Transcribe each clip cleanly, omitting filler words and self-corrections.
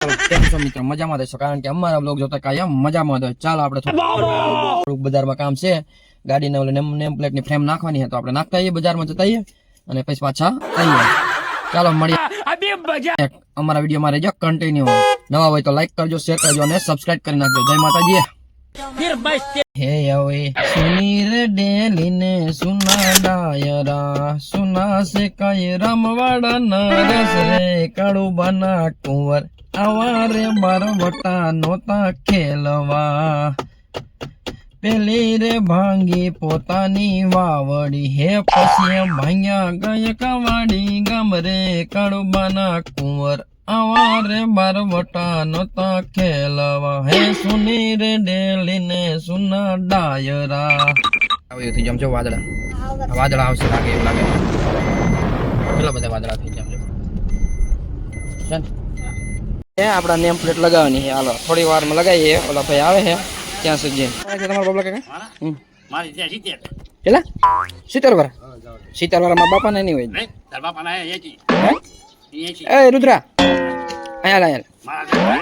કેમ છો મિત્રો? મજામાં રહેશો, કારણ કે અમારા બ્લોગ જોતા કાયમ મજામાં હોય. ચાલો આપણે થોડુંક બજારમાં કામ છે, ગાડીને ઓલે નેમ પ્લેટ ની ફ્રેમ નાખવાની છે, તો આપણે નાખતા આવીએ બજારમાં જતા આવીએ અને પછી પાછા આવીએ. ચાલો મળીએ. અમારા વિડીયોમાં રહેજો કન્ટિન્યુ. નવા હોય તો લાઈક કરજો, શેર કરજો અને સબસ્ક્રાઇબ કરી નાખજો. જય માતાજી. હે હવે સુની રે ડેલી ને સુના ડાયરા, સુના સે કઈ રમવાડા નરસ રે, કાળુ બાના કુંવર આવા રે બારવટા નોતા ખેલવા. પેલી રે ભાંગી પોતાની વાવડી, હે પછી ભાંગ્યા ગયા કવાડી, ગામ રે કાળુ બાના કુંવર આવા રે બારવટા નોતા ખેલવા. હે સુની રે ડેલી ને સુના ડાયરા. આવ્યું થઈ જમજો વાદળા. વાદળા આવશે લાગે એવું લાગે. કેટલા બધા વાદળા થઈ જમજો. આપડા નેમ પ્લેટ લગાવવાની છે. હાલો થોડી વાર માં લગાવીએ. ઓલા ભાઈ આવે છે ત્યાં સુધી. તમારા બાબલા કાકા મારી ત્યાં 70 કેટલા 70 વાર 70 વાર મારા બાપા ને નહીં હોય. તાર બાપા ના 80 એ રુદ્રા અહીંયા મારા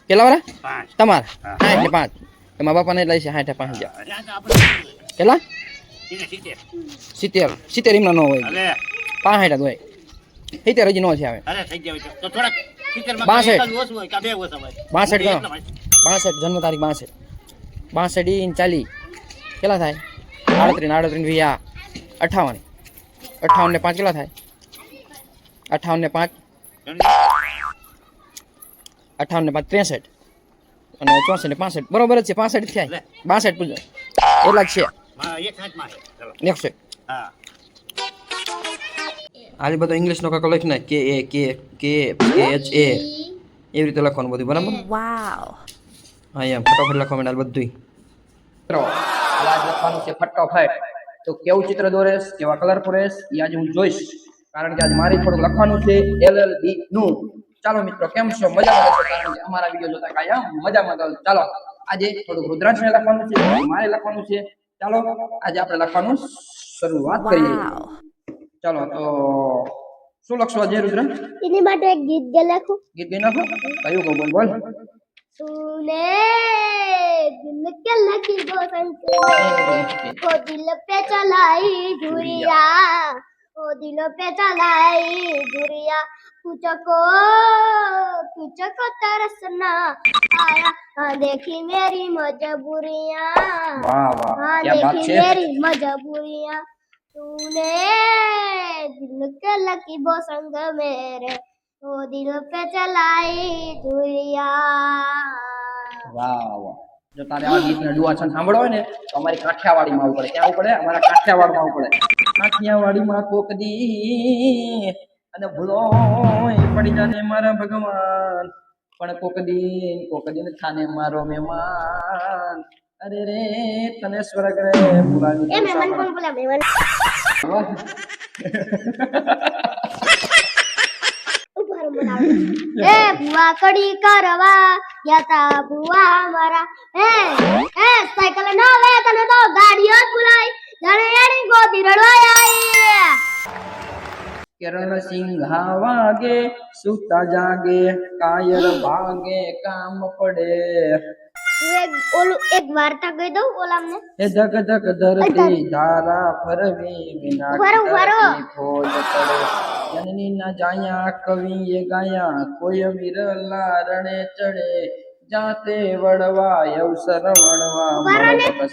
કેટલા વાર 5 તમારા 60 ને 5 તમારા બાપા ને લઈ છે 60 5 કેટલા 70 70 એમના નો હોય. અરે 65 હોય 70 હજી નો છે આવે. અરે થઈ જાય તો થોડાક 70 62 માં એક ઓછું હોય કે બે ઓછું હોય. 62 ગણો 62 જન્મ તારીખ 62 62 ઈન 40 કેટલા થાય 38 વીયા 58 58 ને 5 કેટલા થાય 58 ને 5 58 ને 5 63 અને 64 ને 65 બરોબર જ છે. 65 થાય 62 પૂજો એટલા જ છે. મારા એક હાથ માં ચલો 100. હા આલી બધો ઇંગ્લિશ નો કાકો લખી નાખ કે એચ એ એવી રીતે લખવાનું બધું બરાબર. વાવ હા એમ ફટાફટ લખવા માંડ બધું. મિત્રો આજ લખવાનું છે ફટાફટ. તો કેવું ચિત્ર દોરેશ, કેવા કલર પૂરેશ એ આજે હું જોઈશ, કારણ કે આજે મારી થોડુંક લખવાનું છે LLB નું. ચાલો મિત્રો કેમ છો? મજામાં છો? કારણ કે અમારા વિડીયો જોતા કાયમ મજામાં તો. ચાલો આજે થોડુંક રુદ્રાંશને લખવાનું છે, મારે લખવાનું છે. ચાલો આજે આપણે લખવાનું શરૂઆત કરીએ. ચાલો તો શું લખશો આજે રુદ્ર? એની માટે એક ગીત ગે લખો. ગીત ગઈ નાખો. કયું કહું બોલ. तूने दिल के लगी गोसन को दिल पे चलाई झुरिया, ओ दिल पे चलाई झुरिया, तुझको तरसना आया, हाँ देखी मेरी मजबूरियां, वाह वाह हाँ क्या बात देखी है. मेरी मजबूरियां, तूने दिल के लगी वो संग मेरे, ओ दिल पे चलाई झुरिया. વાહ વાહ. જો તારે આ ગીતને ડુઆછન સાંભળવો હોય ને તો અમારી કાઠિયાવાડીમાં આવવું પડે. ક્યાં આવવું પડે? અમારા કાઠિયાવાડમાં આવવું પડે. કાઠિયાવાડીમાં કોક દી અને ભૂલો પડી જાને મારા ભગવાન, પણ કોક દી થાને મારો મહેમાન. અરે રે તને સ્વર્ગ રે ભૂલાવી એ મહેમાન કોણ બોલા? મહેમાન એ બુआ કડી કરવા યાતા બુआ મારા. એ સાયકલ ના લે તને તો ગાડીઓ જ બોલાય, જાણે એની ગોદી રડવાય આઈ. કિરણ સિંઘા વાગે સુતા જાગે, કાયર ભાગે કામ પડે. એક વાર્તા કહી દઉં ઓલામને. એ ધક ધક ધરતી ધારા ફરવી વિના ફોજ પડે. જનની ના જાયા કવિએ ગાયા, કોઈ વિરલા રણે ચડે, જાતે વડવા અવસર વણવા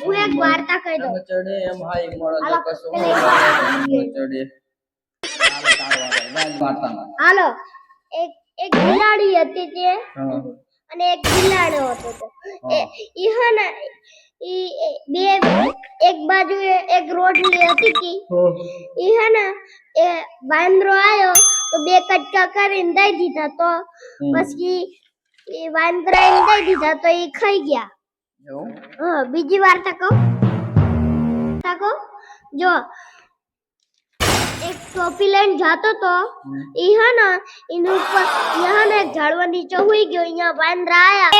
હું એક વાર્તા કહી દઉં. ચડે ભાઈ મળદ કસું ચડે. હાલો, એક બિલાડી હતી તે હા અને એક બિલાડો હતો. તો ઈ હે ને બે એક બાજુ એક રોટલી હતી કી. ઈ હે ને એ વાંદરો આયો તો બે કટકા કરીને દઈ દીધા, તો પછી એ વાંદરાને દઈ દીધા તો ઈ ખાઈ ગયા. હા બીજી વાર્તા કહો. જો એક ટોપી લઈને જાતો તો ઈ હે ને એની ઉપર યહાં ને ઝાડવા નીચે હુઈ ગયો. અહીંયા વાંદરા આયા.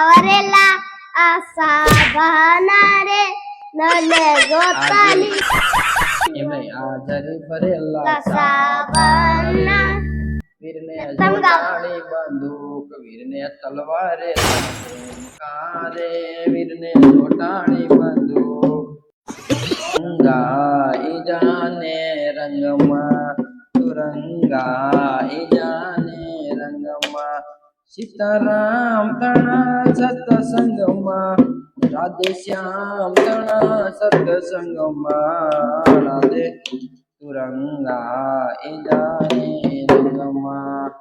વરેલા આ સાબાના રે નને ગોતાલી એમ નહીં આ જરે ભરેલા સાબાના વીરને જોટાણી બંદૂક વીરને તલવારે કારે વીરને જોટાણી બંદૂક રંગાઈ જાને રંગમાં તુરંગાઈ જાને રંગમાં સીતારામ તણા સતસંગમાં રાધે શ્યામ તણા સતસંગમાં રાધે તુરંગાઈ જાને રંગમાં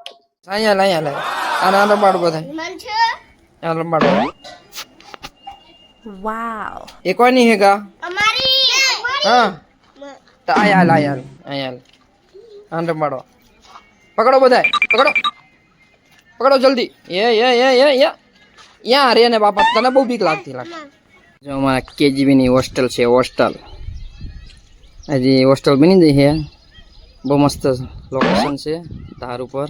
અહીંયા આના રંબાડો બધા મન છે આ રંબાડો Wow. એ કોની હેગા અમારી હા તો આયા આન રંબાડો પકડો બધા પકડો જલ્દી યા રે ને બાપા તને બહુ બીક લાગતી લાગે જો અમારા કેજીબી ની હોસ્ટેલ છે હોસ્ટેલ હજી હોસ્ટેલ બની ગઈ છે બહુ મસ્ત લોકેશન છે ધાર ઉપર